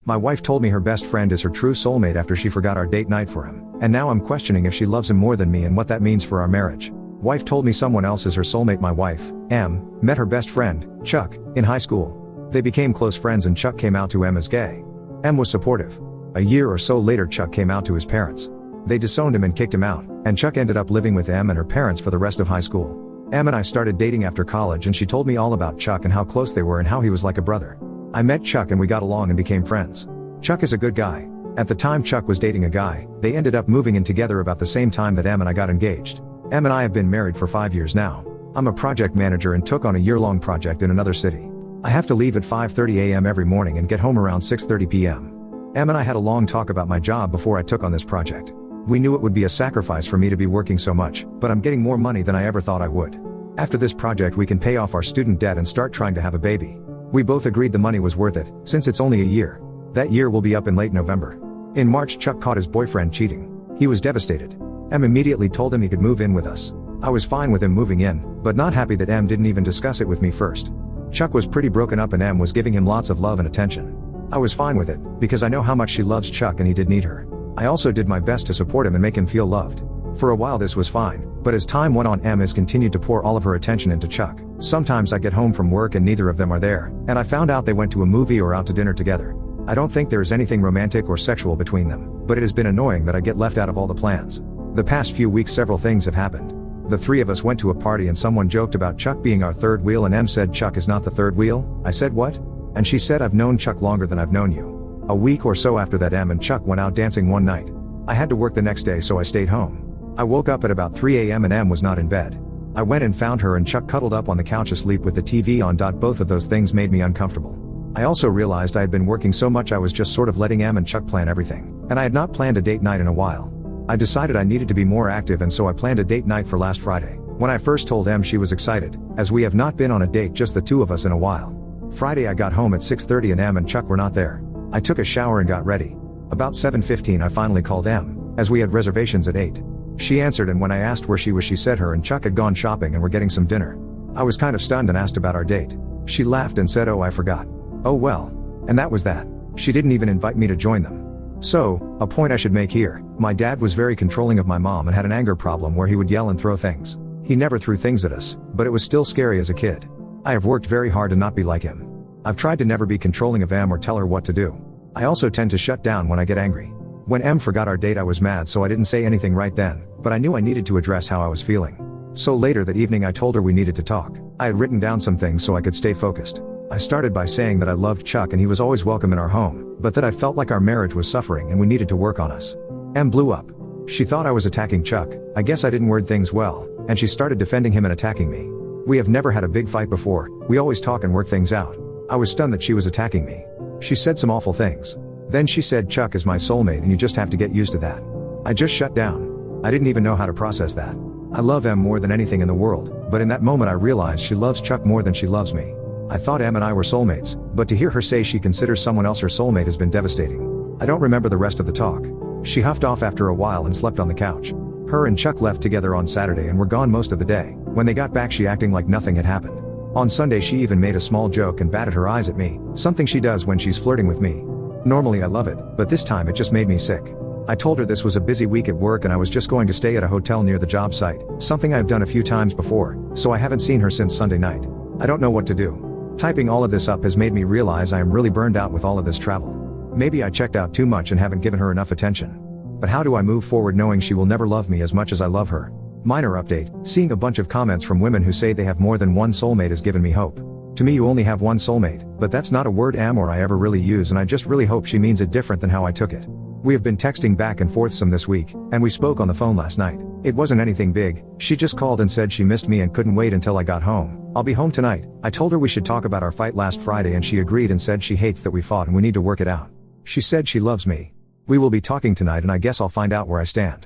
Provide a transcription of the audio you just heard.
My wife told me her best friend is her true soulmate after she forgot our date night for him, and now I'm questioning if she loves him more than me and what that means for our marriage. Wife told me someone else is her soulmate. My wife, M, met her best friend, Chuck, in high school. They became close friends and Chuck came out to M as gay. M was supportive. A year or so later Chuck came out to his parents. They disowned him and kicked him out, and Chuck ended up living with M and her parents for the rest of high school. M and I started dating after college and she told me all about Chuck and how close they were and how he was like a brother. I met Chuck and we got along and became friends. Chuck is a good guy. At the time Chuck was dating a guy, they ended up moving in together about the same time that M and I got engaged. M and I have been married for 5 years now. I'm a project manager and took on a year-long project in another city. I have to leave at 5:30 a.m. every morning and get home around 6:30 p.m. M and I had a long talk about my job before I took on this project. We knew it would be a sacrifice for me to be working so much, but I'm getting more money than I ever thought I would. After this project we can pay off our student debt and start trying to have a baby. We both agreed the money was worth it, since it's only a year. That year will be up in late November. In March Chuck caught his boyfriend cheating. He was devastated. M immediately told him he could move in with us. I was fine with him moving in, but not happy that M didn't even discuss it with me first. Chuck was pretty broken up and M was giving him lots of love and attention. I was fine with it, because I know how much she loves Chuck and he did need her. I also did my best to support him and make him feel loved. For a while this was fine, but as time went on M has continued to pour all of her attention into Chuck. Sometimes I get home from work and neither of them are there, and I found out they went to a movie or out to dinner together. I don't think there is anything romantic or sexual between them, but it has been annoying that I get left out of all the plans. The past few weeks several things have happened. The three of us went to a party and someone joked about Chuck being our third wheel and M said Chuck is not the third wheel. I said what? And she said I've known Chuck longer than I've known you. A week or so after that M and Chuck went out dancing one night. I had to work the next day so I stayed home. I woke up at about 3 a.m. and M was not in bed. I went and found her and Chuck cuddled up on the couch asleep with the TV on. Both of those things made me uncomfortable. I also realized I had been working so much I was just sort of letting M and Chuck plan everything, and I had not planned a date night in a while. I decided I needed to be more active and so I planned a date night for last Friday. When I first told M she was excited, as we have not been on a date just the two of us in a while. Friday I got home at 6:30 and M and Chuck were not there. I took a shower and got ready. About 7:15 I finally called M, as we had reservations at 8. She answered and when I asked where she was she said her and Chuck had gone shopping and were getting some dinner. I was kind of stunned and asked about our date. She laughed and said oh I forgot. Oh well. And that was that. She didn't even invite me to join them. So, a point I should make here, my dad was very controlling of my mom and had an anger problem where he would yell and throw things. He never threw things at us, but it was still scary as a kid. I have worked very hard to not be like him. I've tried to never be controlling of M or tell her what to do. I also tend to shut down when I get angry. When M forgot our date I was mad so I didn't say anything right then, but I knew I needed to address how I was feeling. So later that evening I told her we needed to talk. I had written down some things so I could stay focused. I started by saying that I loved Chuck and he was always welcome in our home, but that I felt like our marriage was suffering and we needed to work on us. M blew up. She thought I was attacking Chuck. I guess I didn't word things well, and she started defending him and attacking me. We have never had a big fight before, we always talk and work things out. I was stunned that she was attacking me. She said some awful things. Then she said Chuck is my soulmate and you just have to get used to that. I just shut down. I didn't even know how to process that. I love M more than anything in the world, but in that moment I realized she loves Chuck more than she loves me. I thought M and I were soulmates, but to hear her say she considers someone else her soulmate has been devastating. I don't remember the rest of the talk. She huffed off after a while and slept on the couch. Her and Chuck left together on Saturday and were gone most of the day. When they got back she acting like nothing had happened. On Sunday she even made a small joke and batted her eyes at me, something she does when she's flirting with me. Normally I love it, but this time it just made me sick. I told her this was a busy week at work and I was just going to stay at a hotel near the job site, something I've done a few times before, so I haven't seen her since Sunday night. I don't know what to do. Typing all of this up has made me realize I am really burned out with all of this travel. Maybe I checked out too much and haven't given her enough attention. But how do I move forward knowing she will never love me as much as I love her? Minor update, seeing a bunch of comments from women who say they have more than one soulmate has given me hope. To me you only have one soulmate, but that's not a word M or I ever really use and I just really hope she means it different than how I took it. We have been texting back and forth some this week, and we spoke on the phone last night. It wasn't anything big, she just called and said she missed me and couldn't wait until I got home. I'll be home tonight. I told her we should talk about our fight last Friday and she agreed and said she hates that we fought and we need to work it out. She said she loves me. We will be talking tonight and I guess I'll find out where I stand.